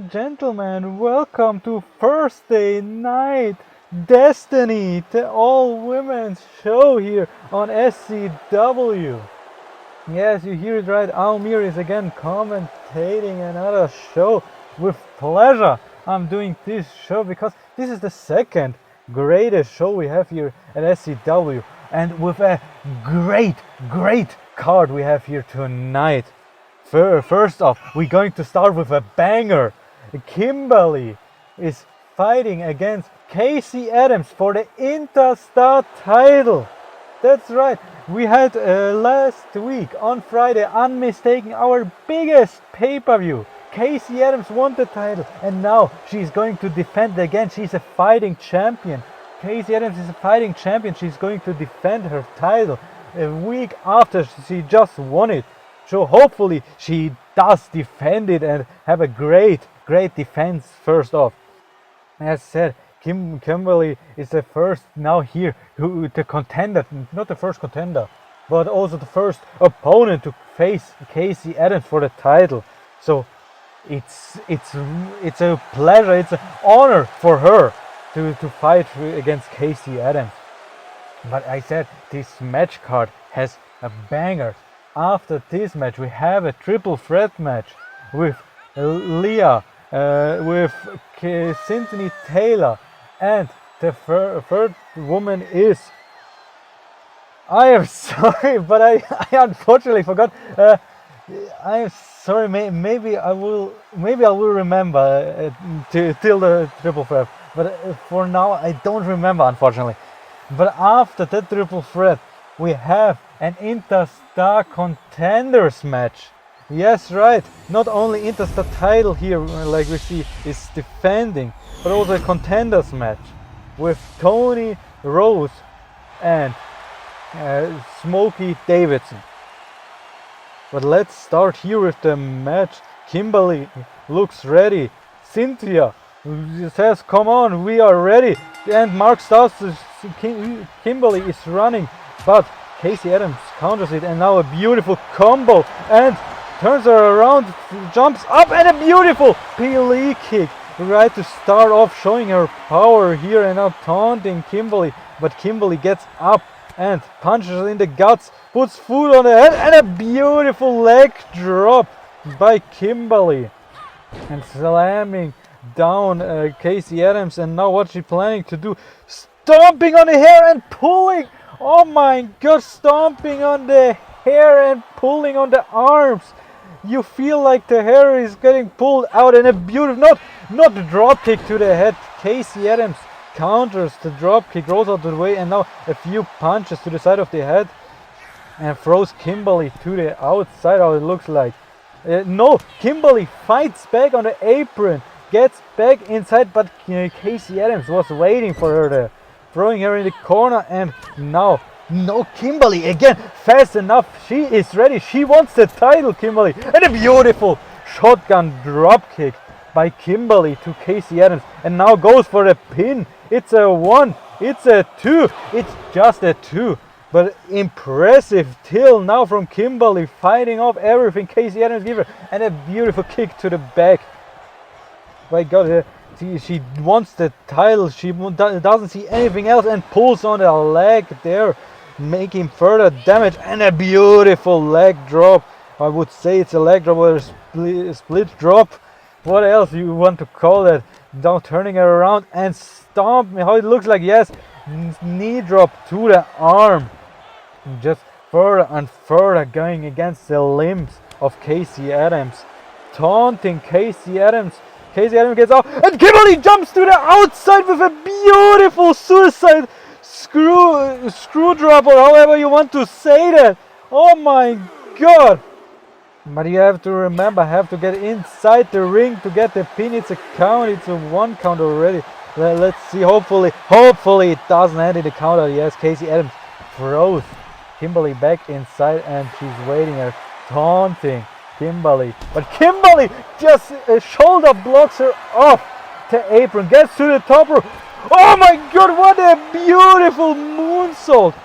and gentlemen, welcome to Thursday Night Destiny, the all-women's show here on SCW. Yes, you hear it right, Almir is again commentating another show with pleasure. I'm doing this show because this is the second greatest show we have here at SCW, and with a great card we have here tonight. First off, we're going to start with a banger. Kimberly is fighting against Casey Adams for the Interstar title. That's right, we had last week on Friday, unmistaken, our biggest pay-per-view. Casey Adams won the title, and now she's going to defend again. She's a fighting champion. Casey Adams is a fighting champion. She's going to defend her title a week after she just won it. So hopefully she does defend it and have a great defense first off. As said, Kimberly is the first now here, the contender, not the first contender, but also the first opponent to face Casey Adams for the title. So it's a pleasure, it's an honor for her to fight against Casey Adams. But I said this match card has a banger. After this match, we have a triple threat match with Leah, with CYNTHIA Taylor, and the third woman is. I am sorry, but I unfortunately forgot. I am sorry. Maybe I will remember till the triple threat. But for now, I don't remember, unfortunately. But after that triple threat, we have an Interstar contenders match. Yes, right. Not only Interstar title here, like we see, is defending, but also a contenders match with Tony Rose and SMOKY Davidson. But let's start here with the match. Kimberly looks ready. Cynthia says, "Come on, we are ready." And Mark starts. Kimberly is running, but Casey Adams counters it, and now a beautiful combo, and turns her around, jumps up, and a beautiful PLE kick right to start off, showing her power here, and now taunting Kimberly. But Kimberly gets up and punches her in the guts, puts foot on the head, and a beautiful leg drop by Kimberly, and slamming down Casey Adams. And now what's she planning to do? Stomping on the hair and pulling. Oh my god, stomping on the hair and pulling on the arms. You feel like the hair is getting pulled out, and a beautiful, not the drop kick to the head. Casey Adams counters the drop kick, rolls out of the way, and now a few punches to the side of the head and throws Kimberly to the outside, how it looks like. No, Kimberly fights back on the apron, gets back inside, but Casey Adams was waiting for her there, throwing her in the corner. And now, no, Kimberly again, fast enough, she is ready, she wants the title, Kimberly, and a beautiful shotgun drop kick by Kimberly to Casey Adams, and now goes for the pin. It's a 1, it's a 2, it's just a 2, but impressive till now from Kimberly, fighting off everything Casey Adams gave her, and a beautiful kick to the back. My god, she wants the title, she doesn't see anything else, and pulls on the leg there, making further damage, and a beautiful leg drop. I would say it's a leg drop or a split drop. What else you want to call that? Now turning her around and stomping, how it looks like, yes, knee drop to the arm. Just further and further going against the limbs of Casey Adams. Taunting Casey Adams. Casey Adams gets out, and Kimberly jumps to the outside with a beautiful suicide screw drop, or however you want to say that. Oh my god. But you have to remember, have to get inside the ring to get the pin. It's a count, it's a 1 count already. Let's see, hopefully it doesn't end in the counter. Yes, Casey Adams throws Kimberly back inside, and she's waiting and taunting Kimberly. But Kimberly just shoulder blocks her off the apron, gets to the top rope. Oh my god, what a beautiful moonsault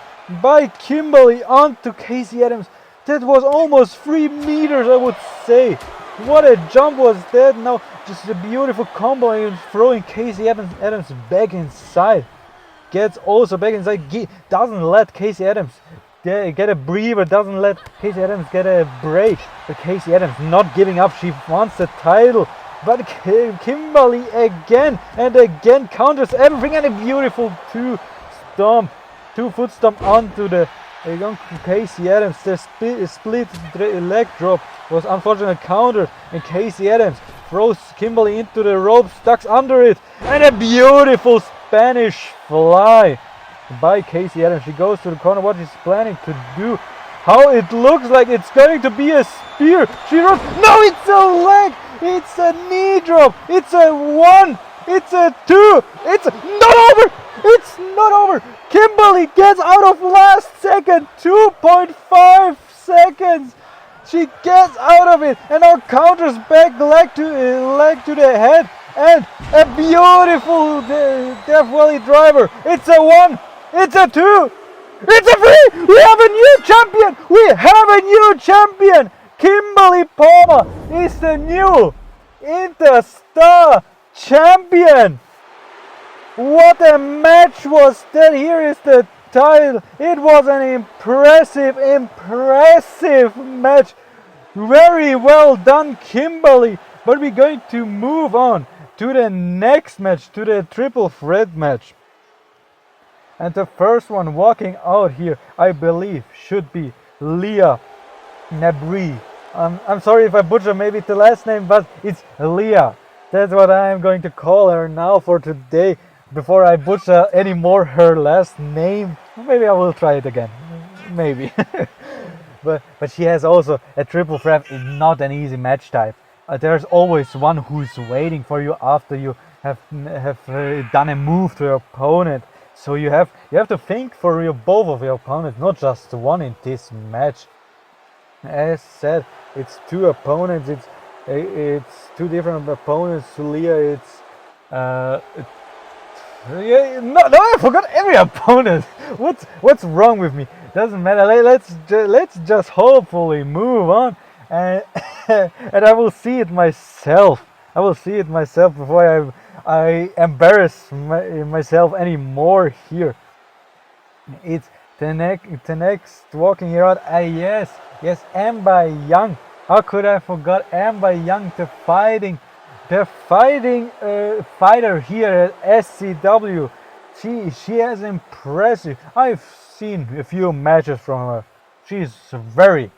by Kimberly onto Casey Adams. That was almost 3 meters, I would say. What a jump was that! Now just a beautiful combo and throwing Casey Adams back inside. Gets also back inside. Doesn't let Casey Adams get a breather. Doesn't let Casey Adams get a break. But Casey Adams not giving up. She wants the title. But Kimberly again and again counters everything, and a beautiful two-foot stomp onto the young Casey Adams. The split leg drop was unfortunately countered, and Casey Adams throws Kimberly into the ropes, ducks under it, and a beautiful Spanish fly by Casey Adams. She goes to the corner. What she's planning to do? How it looks like it's going to be a spear. She runs. No, it's a leg. It's a knee drop. It's a 1. It's a 2. It's not over. It's not over. Kimberly gets out of last second. 2.5 seconds. She gets out of it and now counters back leg to the head, and a beautiful Death Valley driver. It's a 1. It's a 2. It's a 3. We have a new champion. We have a new champion. Kimberly Palmer is the new Interstar champion. What a match was that! Here is the title. It was an impressive match. Very well done, Kimberly. But we're going to move on to the next match, to the triple threat match. And the first one walking out here, I believe, should be Leah Nabri. I'm sorry if I butcher maybe the last name, but it's Leah. That's what I am going to call her now for today, before I butcher any more her last name. Maybe I will try it again. Maybe. but she has also a triple threat. It's not an easy match type. There's always one who's waiting for you after you have done a move to your opponent. So you have to think for both of your opponents, not just one in this match. As said, it's two opponents. It's two different opponents. To Leah, it's no, I forgot every opponent. What's wrong with me? Doesn't matter. Let's just hopefully move on, and and I will see it myself. I will see it myself before I embarrass myself anymore here. It's the next walking here out. Yes, Amber Young. How could I forget Amber Young, the fighting fighter here at SCW. She is impressive. I've seen a few matches from her. She's very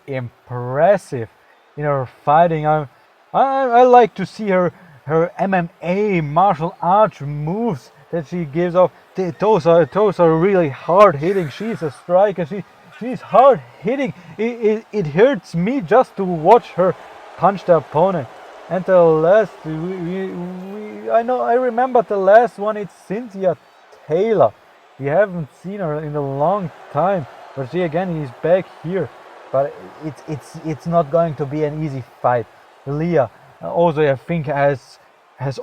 impressive in her fighting. I like to see her MMA martial arts moves that she gives off. Those are really hard hitting. She's a striker. She's hard hitting. It hurts me just to watch her punch the opponent. And the last, I remember the last one. It's Cynthia Taylor. We haven't seen her in a long time, but she again is back here. But it's not going to be an easy fight. Leah also, I think, has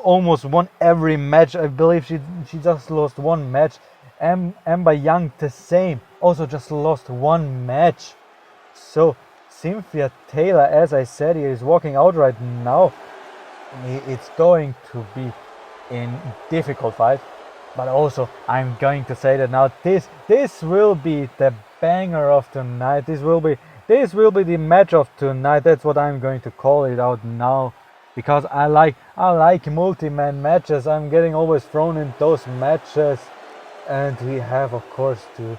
almost won every match. I believe she just lost one match. Amber Young the same, also just lost one match. So Cynthia Taylor, as I said, is walking out right now. It's going to be a difficult fight, but also I'm going to say that now this will be the banger of tonight. This will be the match of tonight. That's what I'm going to call it out now, because I like multi-man matches. I'm getting always thrown in those matches, and we have, of course, to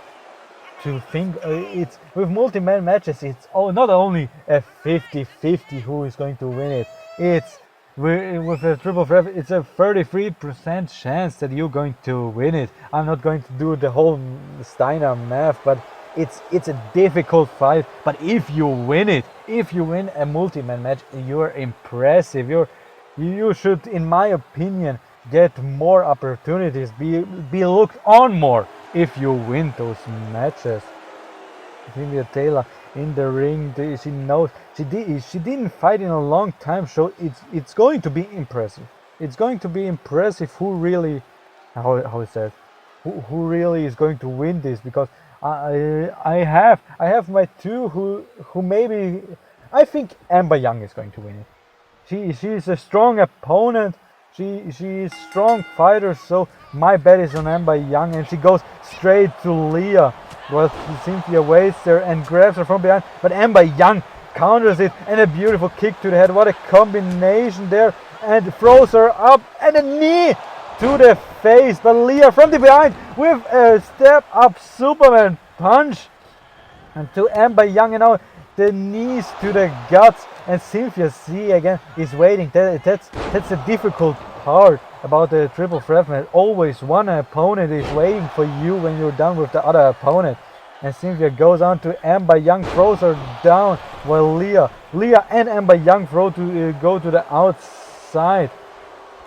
think it's with multi-man matches. It's not only a 50-50 who is going to win it. It's with a triple threat. It's a 33% chance that you're going to win it. I'm not going to do the whole Steiner math, but it's a difficult fight. But if you win it, if you win a multi-man match, you're impressive. You should, in my opinion, get more opportunities, be looked on more if you win those matches. Cynthia Taylor in the ring, she knows she didn't fight in a long time, so it's going to be impressive. It's going to be impressive who really, how is that, who really is going to win this, because I have my two who maybe I think Amber Young is going to win it. She's a strong opponent. She's a strong fighter, so my bet is on Amber Young, and she goes straight to Leah. Well, Cynthia waits there and grabs her from behind, but Amber Young counters it, and a beautiful kick to the head. What a combination there, and throws her up, and a knee to the face. But Leah from the behind with a step up Superman punch, and to Amber Young, and now the knees to the guts. And Cynthia C again is waiting. That's the difficult part about the triple threat match. Always one opponent is waiting for you when you're done with the other opponent. And Cynthia goes on to Amber Young, throws her down, while Leah and Amber Young go to the outside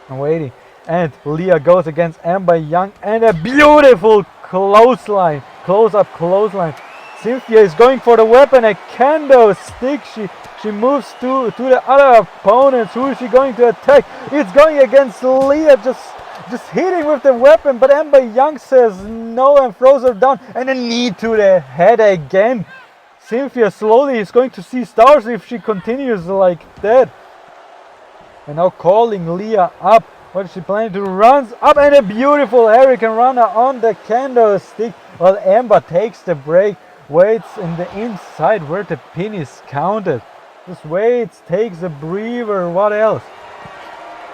and waiting. And Leah goes against Amber Young, and a beautiful clothesline, close-up clothesline. Cynthia is going for the weapon, a kendo stick. She moves to the other opponents. Who is she going to attack? It's going against Leah, just hitting with the weapon, but Amber Young says no and throws her down, and a knee to the head again. Cynthia slowly is going to see stars if she continues like that. And now calling Leah up. What is she planning to? Runs up, and a beautiful Hurricane Runner on the kendo stick, while Amber takes the break. Waits in the inside where the pin is counted. Just waits, takes a breather, what else?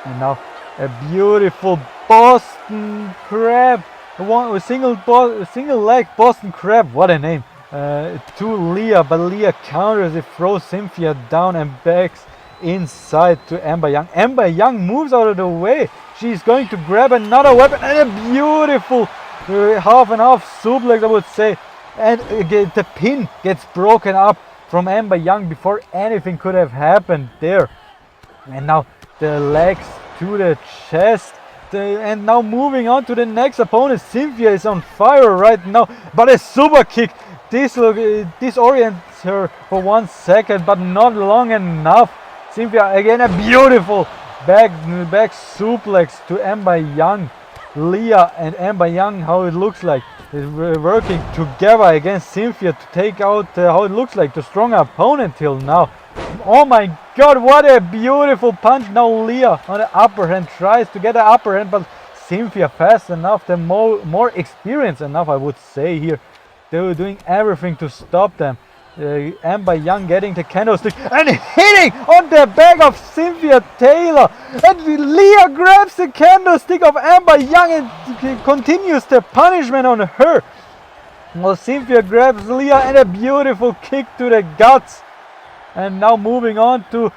And now a beautiful Boston Crab. A single leg Boston Crab, what a name. To Leah, but Leah counters it, throws Cynthia down and backs inside to Amber Young. Amber Young moves out of the way. She's going to grab another weapon, and a beautiful half and half suplex, I would say. And the pin gets broken up from Amber Young before anything could have happened there. And now the legs to the chest. And now moving on to the next opponent. Cynthia is on fire right now, but a super kick disorients her for 1 second, but not long enough. Cynthia again, a beautiful back suplex to Amber Young. Leah and Amber Young, how it looks like, is working together against Cynthia to take out how it looks like the stronger opponent till now. Oh my god, what a beautiful punch. Now Leah on the upper hand tries to get the upper hand, but Cynthia fast enough, the more experienced enough, I would say here. They were doing everything to stop them. Amber Young getting the candlestick and hitting on the back of Cynthia Taylor, and Leah grabs the candlestick of Amber Young and continues the punishment on her. Well, Cynthia grabs Leah, and a beautiful kick to the guts. And now moving on to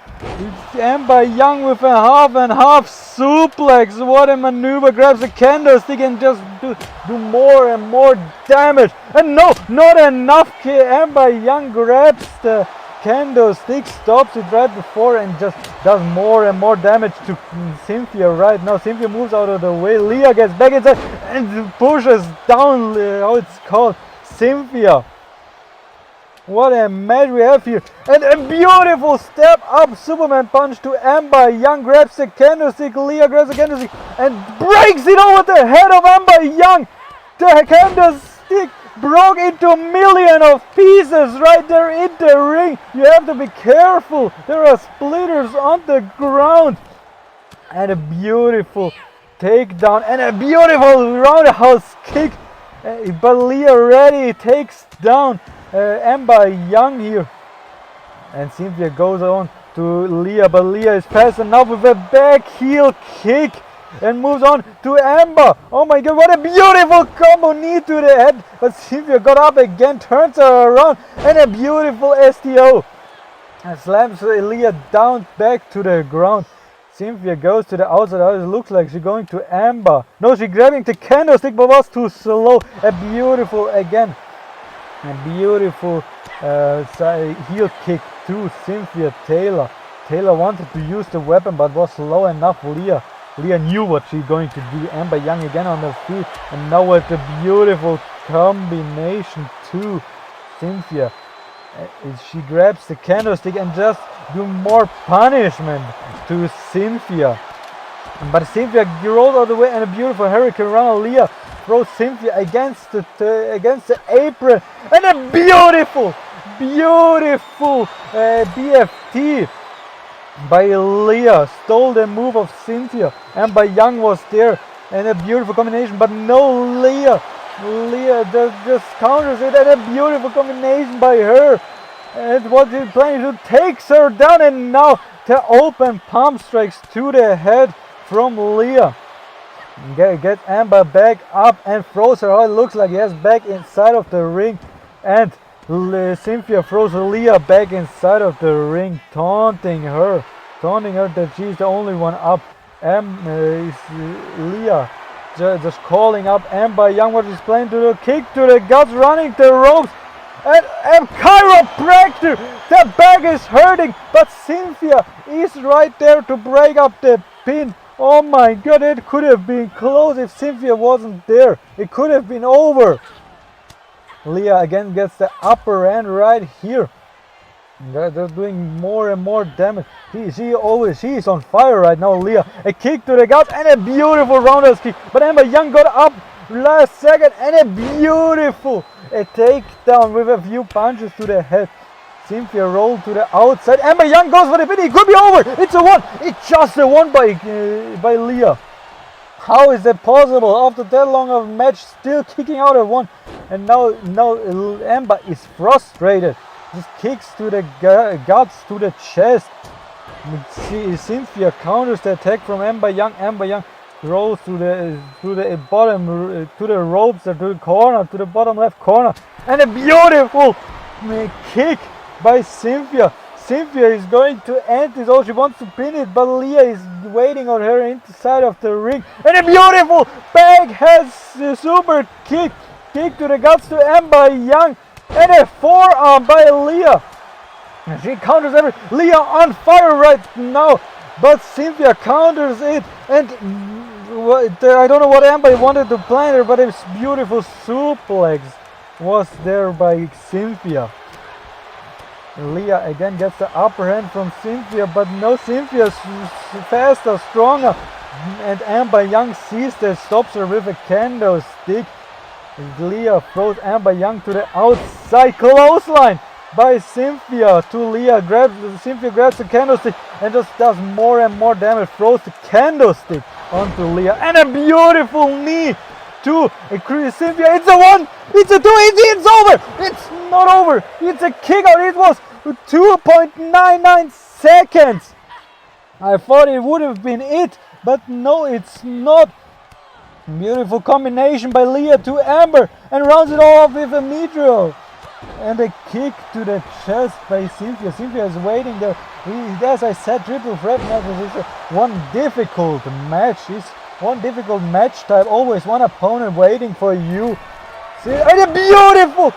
Amber Young with a half and half suplex. What a maneuver. Grabs the candlestick and just do more and more damage. And no, not enough. Amber Young grabs the candlestick, stops it right before, and just does more and more damage to Cynthia right now. Cynthia moves out of the way. Leah gets back inside and pushes down, how it's called, Cynthia. What a match we have here. And a beautiful step up Superman punch to Amber Young. Grabs the candlestick. Leah grabs the candlestick and breaks it over the head of Amber Young. The candlestick broke into a million of pieces right there in the ring. You have to be careful. There are splitters on the ground. And a beautiful takedown and a beautiful roundhouse kick. But Leah already takes down Amber Young here, and Cynthia goes on to Leah, but Leah is fast enough with a back heel kick and moves on to Amber. Oh my god, what a beautiful combo, knee to the head, but Cynthia got up again, turns her around, and a beautiful STO and slams Leah down back to the ground. Cynthia goes to the outside. It looks like she's going to Amber. No, she's grabbing the candlestick, but was too slow. A beautiful again. A beautiful heel kick to Cynthia Taylor. Taylor wanted to use the weapon but was slow enough. Leah knew what she's going to do. Amber Young again on the feet, and now with the beautiful combination to Cynthia. She grabs the candlestick and just do more punishment to Cynthia. But Cynthia rolls out of the way, and a beautiful Hurricane Runner. Leah throws Cynthia against the apron, and a beautiful beautiful BFT by Leah. Stole the move of Cynthia. Amber Young was there. And a beautiful combination. But no, Leah just counters it. And a beautiful combination by her. And what she's planning to takes her down. And now the open palm strikes to the head from Leah. Get Amber back up and throws her. Oh, it looks like yes, back inside of the ring. And Cynthia throws Leah back inside of the ring, taunting her that she's the only one up. Leah just calling up Amber Young. What she's planning to do? Kick to the guts, running the ropes. And chiropractor. The back is hurting, but Cynthia is right there to break up the pin. Oh my god, it could have been close if Cynthia wasn't there. It could have been over. Leah again gets the upper end right here. They're doing more and more damage. She is on fire right now, Leah. A kick to the guts and a beautiful roundhouse kick. But Amber Young got up last second and a beautiful takedown with a few punches to the head. Cynthia rolled to the outside. Amber Young goes for the pin. It could be over. It's a one. It's just a one by Leah. How is that possible? After that long of a match, still kicking out a one. And now Amber is frustrated. Just kicks to the guts, to the chest. Cynthia counters the attack from Amber Young. Amber Young rolls to the bottom, to the ropes, to the corner, to the bottom left corner. And a beautiful kick by Cynthia. Cynthia is going to end this. Oh, she wants to pin it, but Leah is waiting on her inside of the ring. And a beautiful back head super kick. Kick to the guts to Amber Young. And a forearm by Leah. And she counters Leah on fire right now. But Cynthia counters it. And I don't know what Amber wanted to plan her, but a beautiful suplex was there by Cynthia. Leah again gets the upper hand from Cynthia, but no, Cynthia's faster, stronger. And Amber Young sees that, stops her with a kendo stick. Leah throws Amber Young to the outside, clothesline by Cynthia to Leah. Cynthia grabs the candlestick and just does more and more damage. Throws the candlestick onto Leah. And a beautiful knee to Cynthia. It's a one, it's a two, it's over. It's not over. It's a kick out. It was 2.99 seconds. I thought it would have been it, but no, it's not. Beautiful combination by Leah to Amber and rounds it all off with a Metro. And a kick to the chest by Cynthia. Cynthia is waiting there. As I said, triple threat matches is one difficult match. It's one difficult match type. Always one opponent waiting for you. And a beautiful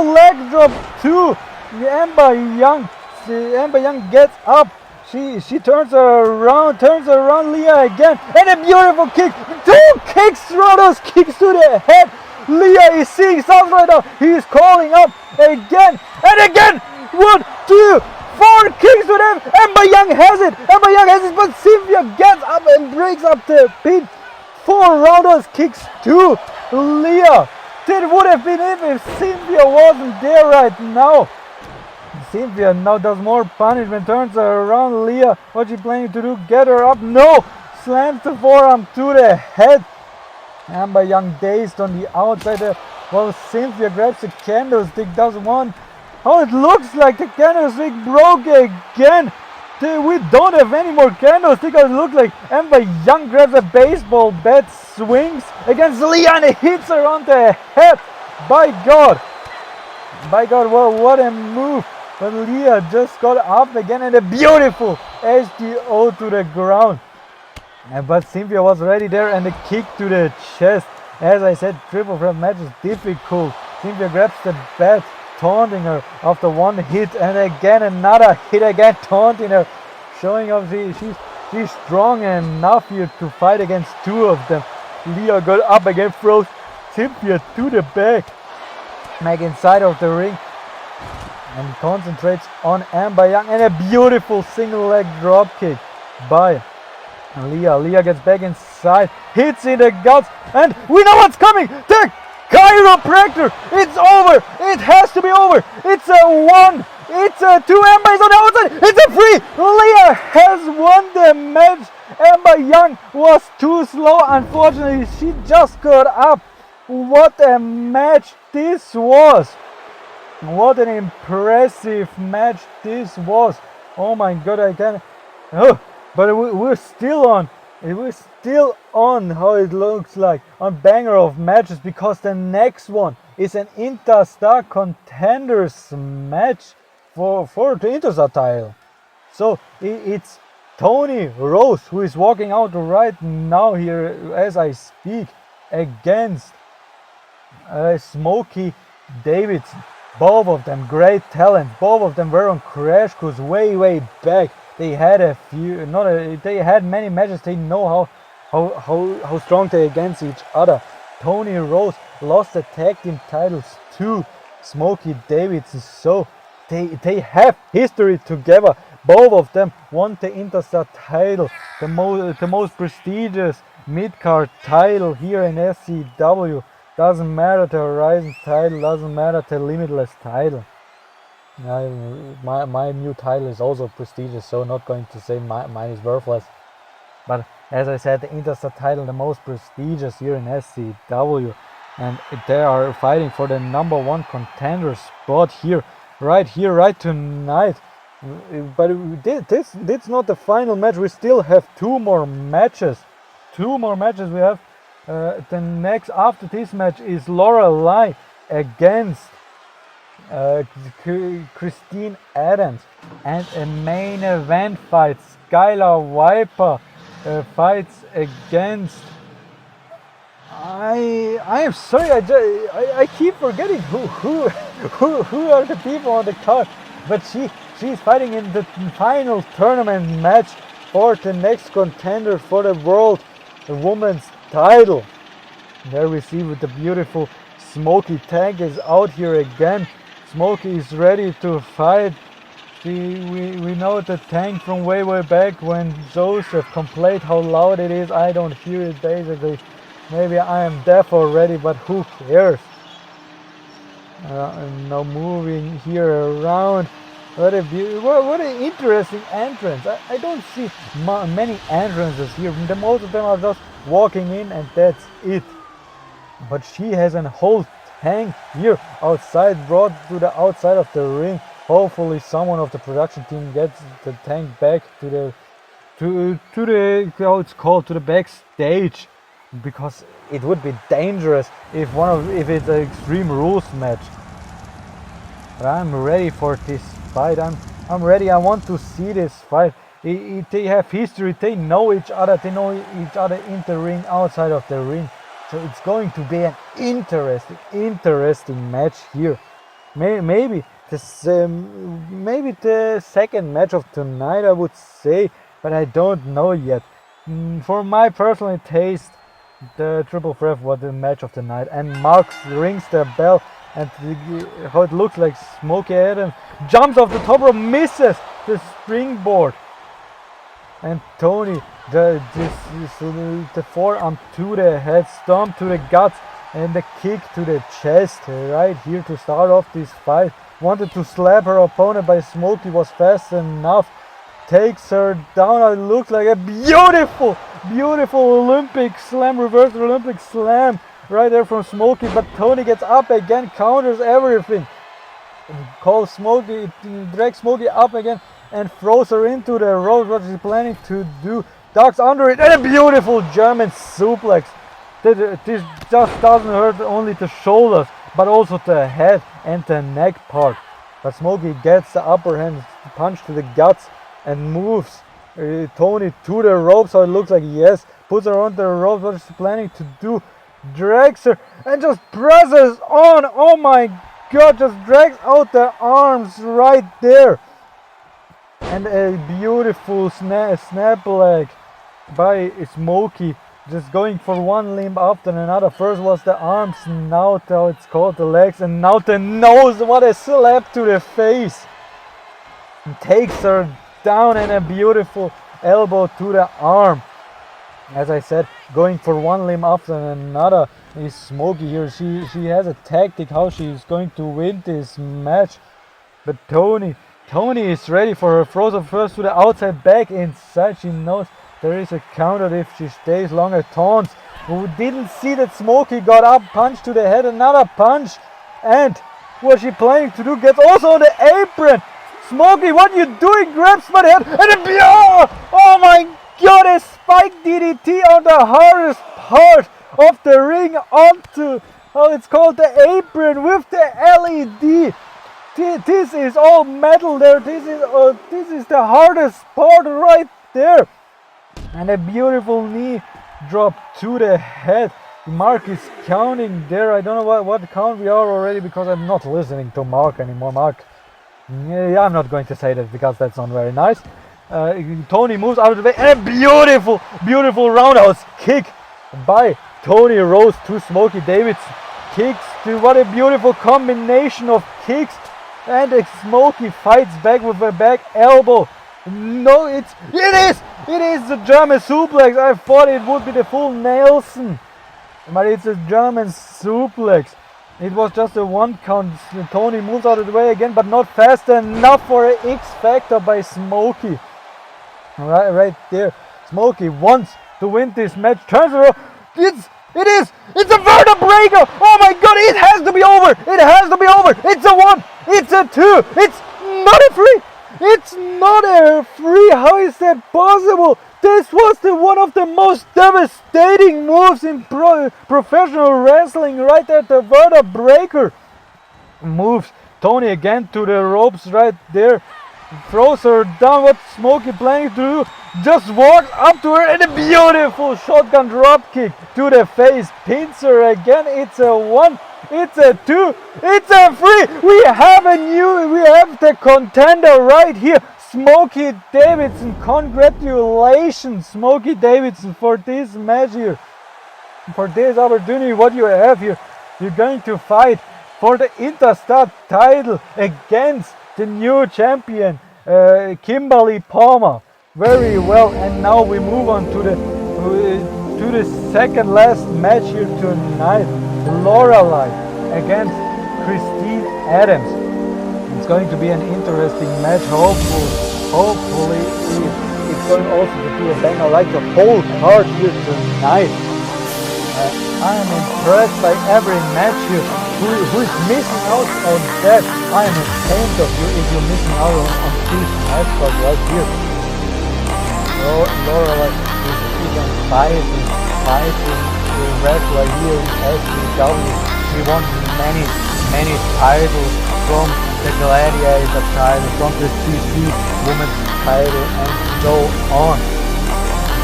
leg drop to Amber Young. Amber Young gets up. She turns around Leah again. And a beautiful kick. Two kicks, roundhouse kicks to the head. Leah is seeing something right now. He is calling up again and again. 1, 2, 4 kicks to them. Amber Young has it. But Cynthia gets up and breaks up the pin. 4 roundhouse kicks to Leah. That would have been it if Cynthia wasn't there right now. Cynthia now does more punishment, turns around Leah. What's she planning to do? Get her up? No! Slams the forearm to the head. Amber Young dazed on the outside there. While Cynthia grabs the candlestick, does one. Oh, it looks like the candlestick broke again. We don't have any more candlesticks. It looks like Amber Young grabs a baseball bat, swings against Leah, and it hits her on the head. By God, well, what a move. But Leah just got up again and a beautiful SDO to the ground. But Cynthia was ready there and a kick to the chest. As I said, triple threat match is difficult. Cynthia grabs the bat, taunting her after one hit, and again another hit, again taunting her, showing off she's strong enough here to fight against 2 of them. Leah got up again, throws Cynthia to the back inside of the ring, and concentrates on Amber Young, and a beautiful single leg drop kick by Leah. Leah gets back inside, hits in the guts, and we know what's coming. The chiropractor. It's over. It has to be over. It's a 1. It's a 2. Ember is on the outside. It's a 3. Leah has won the match. Ember Young was too slow. Unfortunately, she just got up. What a match this was. What an impressive match this was. Oh my god, I can't. Oh, but we're still on. We're still on how it looks like on banger of matches, because the next one is an Interstar contenders match for the Interstar title. So it's Tony Rose who is walking out right now here as I speak against Smokey Davidson. Both of them great talent. Both of them were on Crash Course way back. They had they had many matches. They know how strong they are against each other. Tony Rose lost the tag team titles to Smokey Davidson, so they have history together. Both of them won the Interstar title, the most prestigious mid-card title here in SCW. Doesn't matter the Horizon title, doesn't matter the Limitless title. My new title is also prestigious, so not going to say mine is worthless. But as I said, the Interstar title, the most prestigious here in SCW, and they are fighting for the #1 contender spot right tonight. But this is not the final match. We still have 2 more matches. We have the next after this match is Laura Lai against Christine Adams, and a main event fight. Skylar Viper fights against. I am sorry, I keep forgetting who are the people on the card, but she's fighting in the final tournament match for the next contender for the World Women's title. There we see with the beautiful Smokey. Tank is out here again. Smokey is ready to fight. We know the Tank from way back when Joseph complained how loud it is. I don't hear it basically. Maybe I am deaf already, but who cares? Now moving here around. What an interesting entrance. I don't see many entrances here. The most of them are just walking in and that's it. But she has a whole tank here outside, brought to the outside of the ring. Hopefully someone of the production team gets the tank back to the how it's called, to the backstage, because it would be dangerous if it's an Extreme Rules match. But I'm ready for this fight. I'm ready. I want to see this fight. They have history. They know each other. They know each other in the ring, outside of the ring. So it's going to be an interesting match here. Maybe the second match of tonight, I would say, but I don't know yet. For my personal taste, the triple threat was the match of the night, and Mark rings the bell, and how it looks like Smokey Adams jumps off the top rope, misses the springboard, and Tony the forearm to the head, stomp to the guts, and the kick to the chest right here to start off this fight. Wanted to slap her opponent, but Smokey was fast enough, takes her down. It looks like a beautiful Olympic slam, reverse Olympic slam right there from Smokey, but Tony gets up again, counters everything, calls Smokey, drags Smokey up again and throws her into the ropes. What she's planning to do, ducks under it, and a beautiful German suplex. This just doesn't hurt only the shoulders, but also the head and the neck part. But Smokey gets the upper hand, punch to the guts, and moves Tony to the ropes. So it looks like yes, puts her on the ropes. What she's planning to do, drags her and just presses on. Oh my god, just drags out the arms right there. And a beautiful snap leg by Smokey, just going for one limb after another. First was the arms, now it's called the legs, and now the nose. What a slap to the face. And takes her down, and a beautiful elbow to the arm. As I said, going for one limb after another. is Smoky here. She has a tactic how she's going to win this match. But Tony is ready for her throws of first to the outside, back inside. She knows there is a counter if she stays longer. Taunts. Who didn't see that Smoky got up, punch to the head, another punch. And what she planning to do gets also on the apron. Smoky, what you doing? Grabs by the head and a oh my god, a spike DDT on the hardest part of the ring onto, it's called the apron with the LED. This is all metal there. This is the hardest part right there. And a beautiful knee drop to the head. Mark is counting there. I don't know what count we are already because I'm not listening to Mark anymore. Mark, yeah, I'm not going to say that because that's not very nice. Tony moves out of the way and a beautiful roundhouse kick by Tony Rose to Smoky Davidson. Kicks to, what a beautiful combination of kicks. And Smoky fights back with a back elbow. No, it is the German suplex. I thought it would be the full Nelson, but it's a German suplex. It was just a 1 count. Tony moves out of the way again, but not fast enough for an X Factor by Smoky. Right there. Smoky wants to win this match. Turns around. It's a Werder breaker. Oh my god, it has to be over. It has to be over. It's a 1. It's a 2. It's not a 3. It's not a 3. How is that possible? This was one of the most devastating moves in professional wrestling right there. The Werder breaker moves Tony again to the ropes right there. Throws her down. What's Smoky planning to do? Just walk up to her and a beautiful shotgun drop kick to the face. Pins her again. It's a 1. It's a 2. It's a 3. We have the contender right here. Smoky Davidson. Congratulations, Smoky Davidson, for this match here. For this opportunity, what you have here. You're going to fight for the Interstar title against the new champion, Kimberly Palmer. Very well, and now we move on to the second last match here tonight. Lorelei against Christine Adams. It's going to be an interesting match. Hopefully it's going also to be a banger like the whole card here tonight. I am impressed by every match here. Who is missing out on that? I am ashamed of you if you're missing out on these match cards right here. Lorelei is on fighting the wrestler here in SCW. She won many titles, from the Gladiator title, from the TC Women's title, and so on.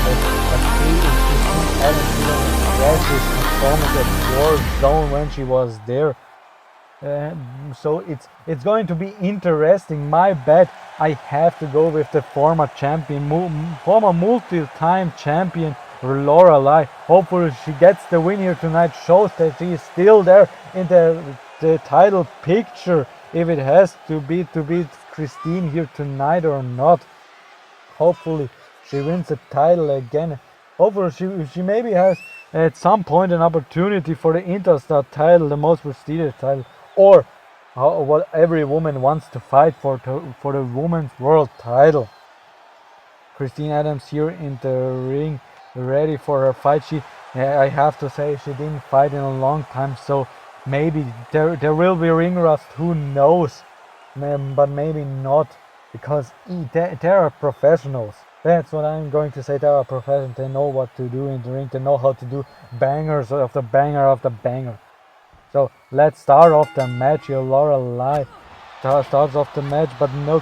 But she hasn't even expressed his performance at Warzone when she was there. So it's going to be interesting. My bet, I have to go with the former multi-time champion Lorelei. Hopefully she gets the win here tonight. Shows that she is still there in the title picture. If it has to beat Christine here tonight or not. Hopefully she wins the title again. Hopefully she maybe has at some point an opportunity for the Interstar title, the most prestigious title, or what every woman wants to fight for the women's world title. Christine Adams here in the ring, ready for her fight. I have to say, she didn't fight in a long time, so maybe there will be ring rust. Who knows? But maybe not, because they are professionals. That's what I'm going to say. They are professionals. They know what to do in the ring. They know how to do bangers after banger after banger. So let's start off the match here. Lorelei starts off the match, but no,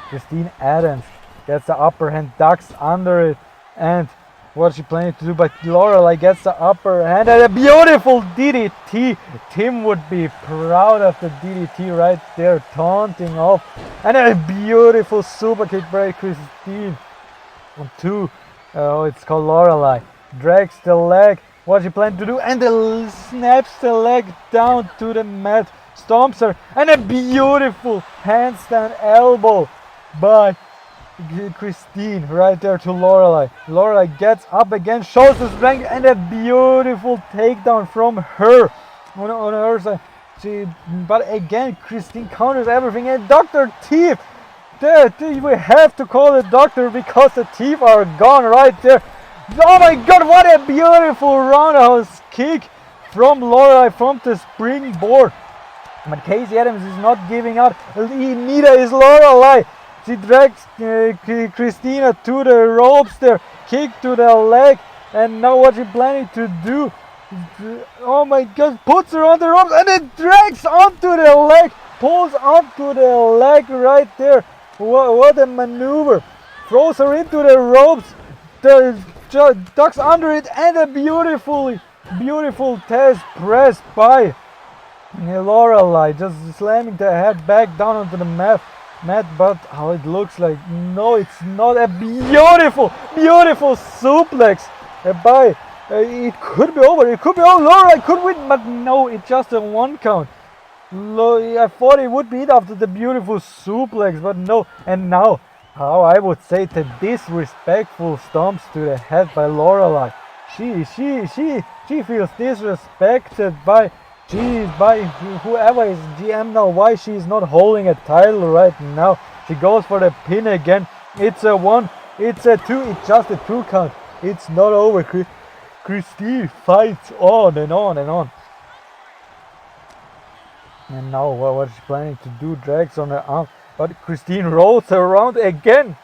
Christine Adams gets the upper hand, ducks under it, and what she planning to do, but Lorelei gets the upper hand and a beautiful DDT. Tim would be proud of the DDT right there, taunting off, and a beautiful super kick by Christine. On 2, it's called Lorelei. Drags the leg. What she planned to do, and snaps the leg down to the mat, stomps her, and a beautiful handstand elbow by Christine right there to Lorelai. Lorelai gets up again, shows the strength, and a beautiful takedown from her on her side. But again, Christine counters everything, and Dr. Teeth. We have to call the doctor because the teeth are gone right there. Oh my god, what a beautiful roundhouse kick from Lorelai from the springboard. But Casey Adams is not giving up. Neither is Lorelai. She drags Christina to the ropes there. Kick to the leg. And now what she's planning to do. Oh my god. Puts her on the ropes and it drags onto the leg. Pulls onto the leg right there. What a maneuver. Throws her into the ropes. Ducks under it. And a beautiful Tez press by Lorelai, just slamming the head back down onto the mat, but how it looks like, no, it's not. A beautiful suplex by, it could be over, Lorelai could win, but no, it's just a 1 count. I thought it would be it after the beautiful suplex, but no. And now, how I would say the disrespectful stomps to the head by Lorelai. She feels disrespected by whoever is GM now. Why she is not holding a title right now? She goes for the pin again. It's a 1, it's a 2, it's just a 2 count. It's not over. Christine fights on and on and on. And now what she's planning to do, drags on her arm, but Christine rolls her around again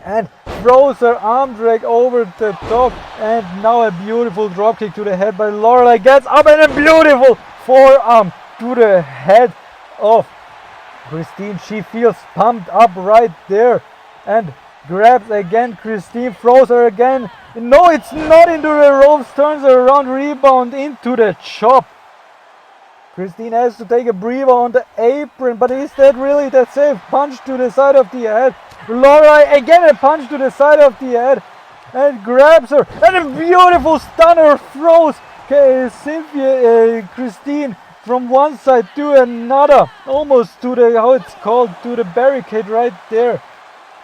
and throws her arm drag over the top, and now a beautiful dropkick to the head by Lorelai. Gets up and a beautiful forearm to the head of Christine. She feels pumped up right there and grabs again Christine, throws her again. No, it's not into the ropes, turns her around, rebound into the chop. Christine has to take a breather on the apron, but is that really the safe? Punch to the side of the head. Lorelai again, a punch to the side of the head and grabs her, and a beautiful stunner throws Christine from one side to another, almost to the barricade right there.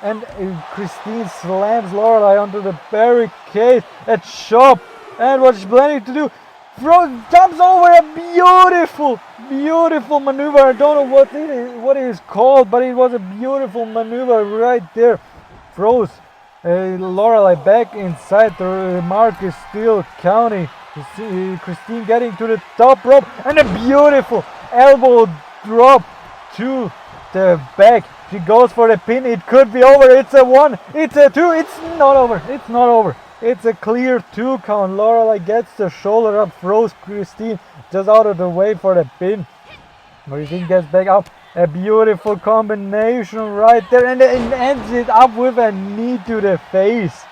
And Christine slams Lorelai onto the barricade. A chop, and what she's planning to do, jumps over a beautiful maneuver. I don't know what it is called, but it was a beautiful maneuver right there. Throws Lorelai back inside. The mark is still counting. You see Christine getting to the top rope, and a beautiful elbow drop to the back. She goes for the pin. It could be over. It's a 1, it's a 2, it's not over. It's a clear 2 count. Lorelai gets the shoulder up, throws Christine just out of the way for the pin. Christine gets back up. A beautiful combination right there, and ends it up with a knee to the face.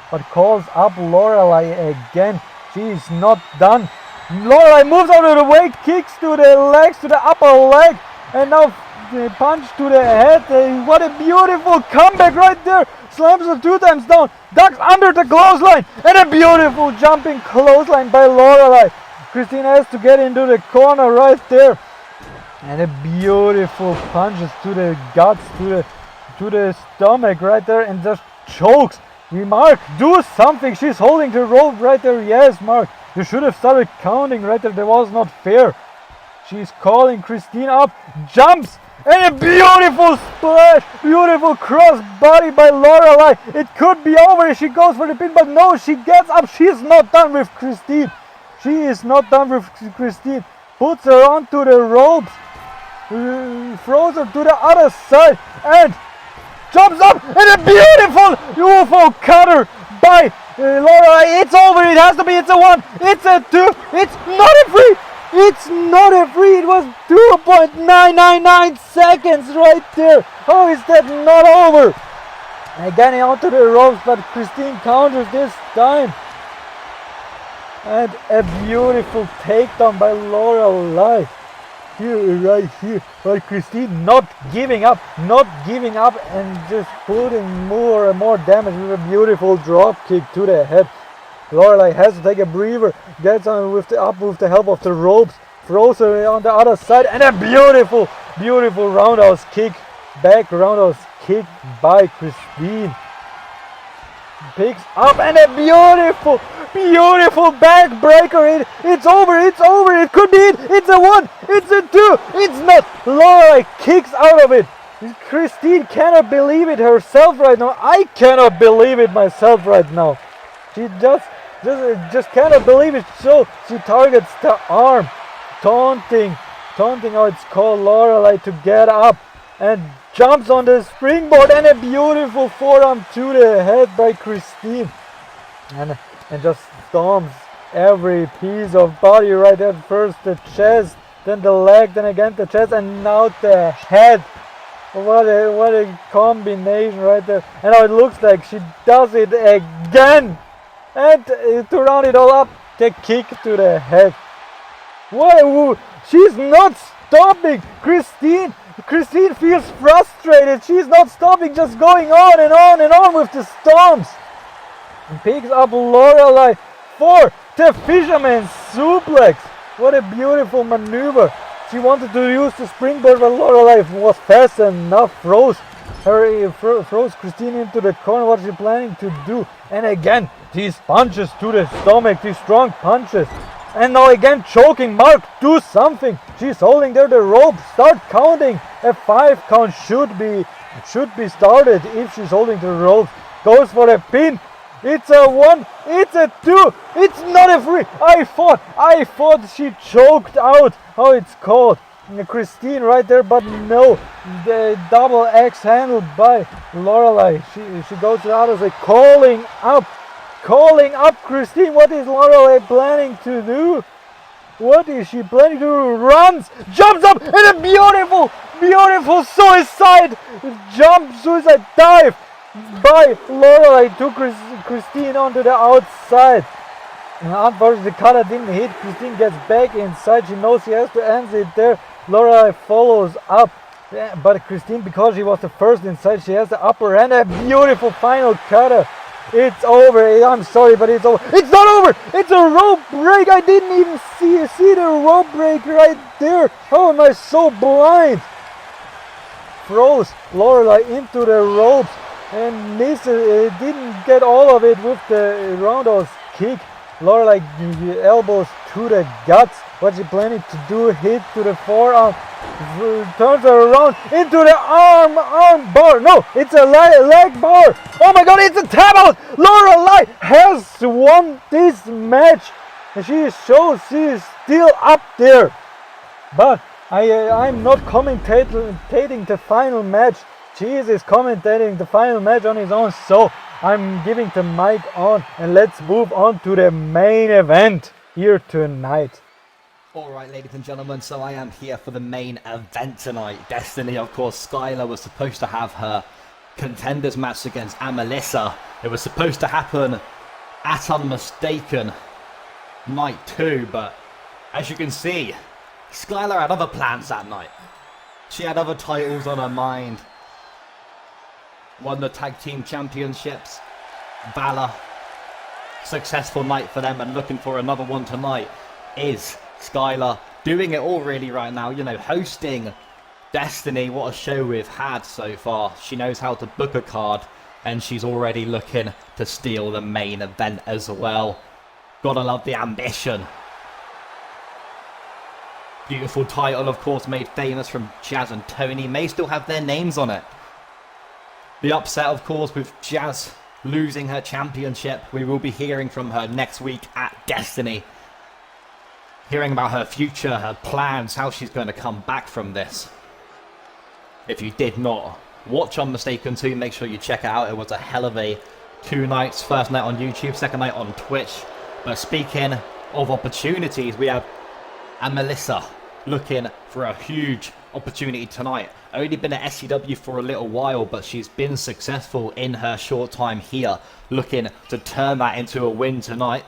But calls up Lorelai again. She is not done. Lorelai moves out of the way, kicks to the legs, to the upper leg, and now punch to the head. What a beautiful comeback right there. Slams her 2 times down, ducks under the clothesline, and a beautiful jumping clothesline by Lorelai. Christine has to get into the corner right there, and a beautiful punches to the guts, to the stomach right there, and just chokes. Mark, do something. She's holding the rope right there. Yes, Mark, you should have started counting right there. That was not fair. She's calling Christine up, jumps, and a beautiful splash, beautiful cross body by Lorelai. It could be over. She goes for the pin, but no, she gets up. She's not done with Christine. She is not done with Christine. Puts her onto the ropes, throws her to the other side, and jumps up, and a beautiful UFO cutter by Lorelai. It's over. It has to be. It's a 1. It's a 2. It's not a 3. It's not a 3. It was 2.999 seconds right there. How is that not over? Again onto the ropes, but Christine counters this time. And a beautiful takedown by Lorelai. Right here. But Christine not giving up, and just putting more and more damage with a beautiful drop kick to the head. Lorelai has to take a breather, gets on with the help of the ropes, throws her on the other side, and a beautiful roundhouse kick, back roundhouse kick by Christine. Picks up and a beautiful backbreaker. It's over. It could be it. It's a 1. It's a 2. It's not. Laura kicks out of it. Christine cannot believe it herself right now. I cannot believe it myself right now. She just cannot believe it. So she targets the arm, taunting how it's called Laura to get up, and jumps on the springboard, and a beautiful forearm to the head by Christine, and just stomps every piece of body right at first the chest, then the leg, then again the chest, and now the head. What a combination right there. And now it looks like she does it again, and to round it all up, the kick to the head. She's not stopping. Christine feels frustrated. She's not stopping, just going on and on and on with the stomps. And picks up Lorelei for the fisherman suplex. What a beautiful maneuver. She wanted to use the springboard, but Lorelei was fast enough, froze Christine into the corner. What she planning to do? And again, these punches to the stomach, these strong punches. And now again choking. Mark, do something. She's holding there the rope. Start counting. A 5 count should be started if she's holding the rope. Goes for a pin. It's a 1. It's a 2. It's not a 3. I thought she choked out. How it's called. Christine right there, but no. The double X handled by Lorelei. She goes to the other side, calling up Christine. What is Lorelei planning to do? What is she planning to do? Runs, jumps up, and a beautiful suicide dive by Lorelei to Christine onto the outside. And unfortunately, the cutter didn't hit. Christine gets back inside. She knows she has to end it there. Lorelei follows up. Yeah, but Christine, because she was the first inside, she has the upper hand. A beautiful final cutter. It's over. I'm sorry, but it's over. It's not over. It's a rope break. I didn't even see the rope break right there. How am I so blind? Throws Lorelei into the ropes and misses. Didn't get all of it with the roundhouse kick. Lorelei elbows to the guts. What's she planning to do? Hit to the forearm. Turns her around into the arm bar. No, it's a leg bar. Oh my god, it's a tap out. Lorelei has won this match. And she shows she is still up there. But I'm not commentating the final match. Cheese is commentating the final match on his own. So I'm giving the mic on, and let's move on to the main event here tonight. Alright, ladies and gentlemen, so I am here for the main event tonight. Destiny, of course, Skylar was supposed to have her contenders match against Amelissa. It was supposed to happen at Unmistaken Night 2, but as you can see, Skylar had other plans that night. She had other titles on her mind. Won the tag team championships. Valor. Successful night for them, and looking for another one tonight is Skylar. Doing it all really right now, you know, hosting Destiny. What a show we've had so far. She knows how to book a card, and she's already looking to steal the main event as well. Gotta love the ambition. Beautiful title, of course, made famous from Jazz and Tony. May still have their names on it. The upset, of course, with Jazz losing her championship. We will be hearing from her next week at Destiny. Hearing about her future, her plans, how she's going to come back from this. If you did not watch Unmistaken 2, make sure you check it out. It was a hell of a 2 nights. First night on YouTube, second night on Twitch. But speaking of opportunities, we have Amelissa looking for a huge opportunity tonight. Only been at SCW for a little while, but she's been successful in her short time here, looking to turn that into a win tonight.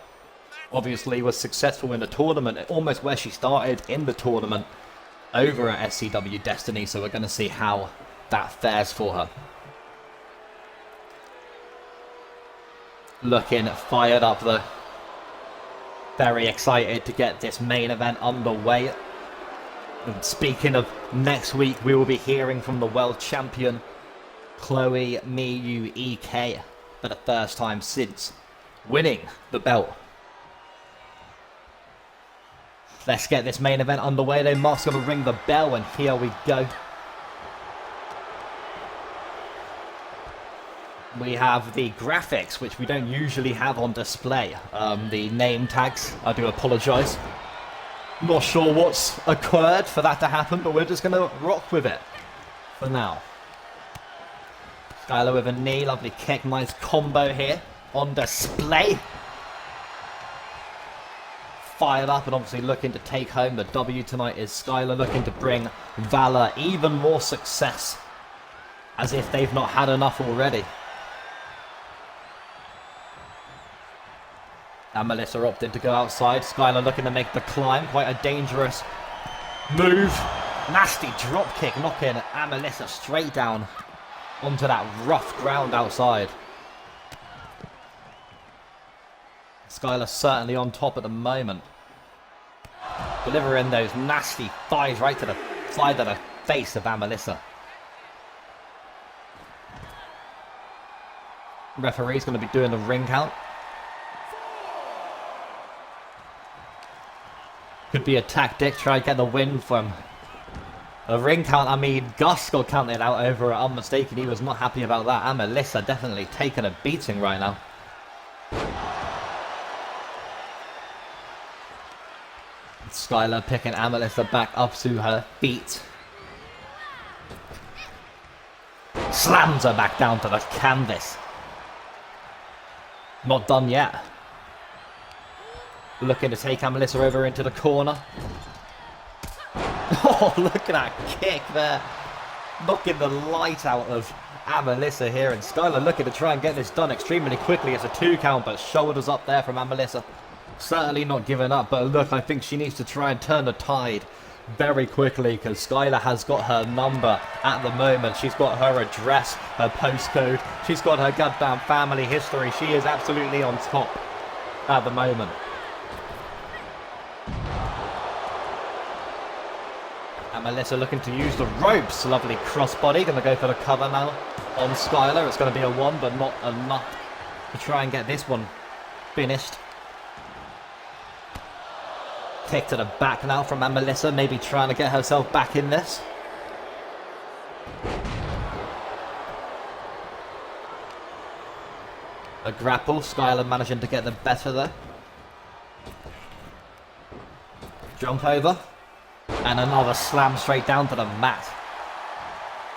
Obviously was successful in the tournament, almost where she started in the tournament over at SCW Destiny, so we're going to see how that fares for her. Looking fired up though. Very excited to get this main event underway. And speaking of next week, we will be hearing from the world champion Chloe Miyu EK for the first time since winning the belt. Let's get this main event underway though. Mark's going to ring the bell and here we go. We have the graphics, which we don't usually have on display. The name tags, I do apologise. Not sure what's occurred for that to happen, but we're just going to rock with it for now. Skylar with a knee, lovely kick, nice combo here on display. Fired up and obviously looking to take home the W tonight is Skylar, looking to bring Valor even more success, as if they've not had enough already. And Melissa opted to go outside. Skylar looking to make the climb. Quite a dangerous move. Nasty drop kick, knocking Melissa straight down onto that rough ground outside. Skylar certainly on top at the moment. Delivering those nasty thighs right to the side of the face of Melissa. Referee's going to be doing the ring count. Could be a tactic, try to get the win from a ring count. I mean, Gus got counted out over at Unmistaken. He was not happy about that. And Melissa definitely taking a beating right now. Skylar picking Melissa back up to her feet. Slams her back down to the canvas. Not done yet. Looking to take Melissa over into the corner. Oh, look at that kick there. Knocking the light out of Melissa here. And Skylar looking to try and get this done extremely quickly. It's a 2 count, but shoulders up there from Melissa. Certainly not giving up, but look, I think she needs to try and turn the tide very quickly, because Skylar has got her number at the moment. She's got her address, her postcode. She's got her goddamn family history. She is absolutely on top at the moment. And Melissa looking to use the ropes. Lovely crossbody. Going to go for the cover now on Skylar. It's going to be a 1, but not enough to try and get this one finished. Kick to the back now from Melissa. Maybe trying to get herself back in this. A grapple. Skylar managing to get the better there. Jump over. And another slam straight down to the mat.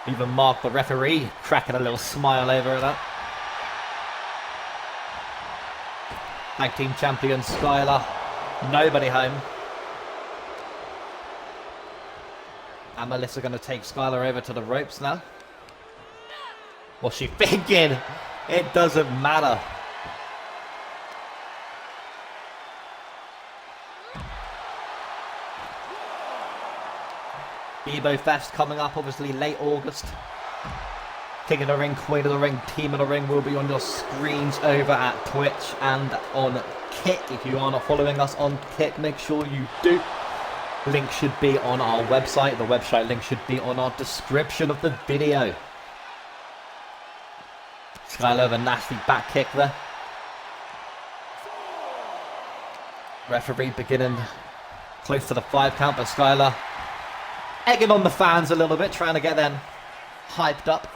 Even Mark, the referee, cracking a little smile over at that. Tag team champion Skylar. Nobody home. And Melissa going to take Skylar over to the ropes now. What's she thinking? It doesn't matter. Bebo Fest coming up, obviously late August. King of the Ring, Queen of the Ring, Team of the Ring will be on your screens over at Twitch and on Kick. If you are not following us on Kick, make sure you do. Link should be on our website. The website link should be on our description of the video. Skylar with a nasty back kick there. Referee beginning close to the 5 count, but Skylar egging on the fans a little bit, trying to get them hyped up.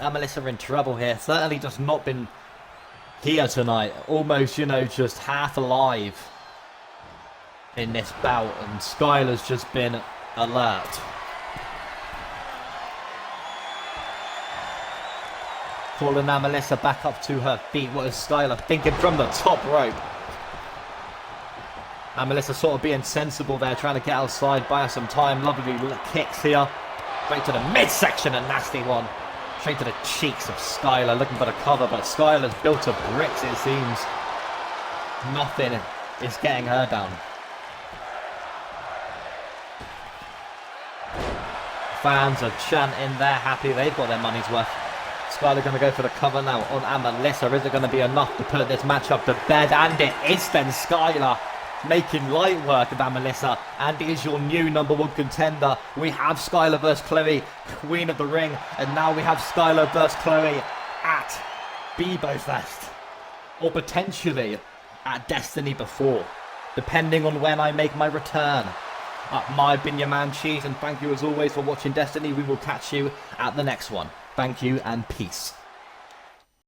And Melissa in trouble here. Certainly just not been here tonight. Almost, you know, just half alive in this bout. And Skylar's just been alert. Calling now Melissa back up to her feet. What is Skylar thinking from the top rope? And Melissa sort of being sensible there, trying to get outside, buy her some time. Lovely kicks here. Straight to the midsection, a nasty one. Straight to the cheeks of Skylar, looking for the cover, but Skylar's built of bricks, it seems. Nothing is getting her down. Fans are chanting, they're happy, they've got their money's worth. Skylar going to go for the cover now on Melissa. Is it going to be enough to put this match up to bed? And it is then. Skylar making light work of Melissa, and is your new #1 contender. We have Skylar vs Chloe, Queen of the Ring, and now we have Skylar vs Chloe at Bebo Fest, or potentially at Destiny before, depending on when I make my return. I've been your man Cheese, and thank you as always for watching Destiny. We will catch you at the next one. Thank you and peace.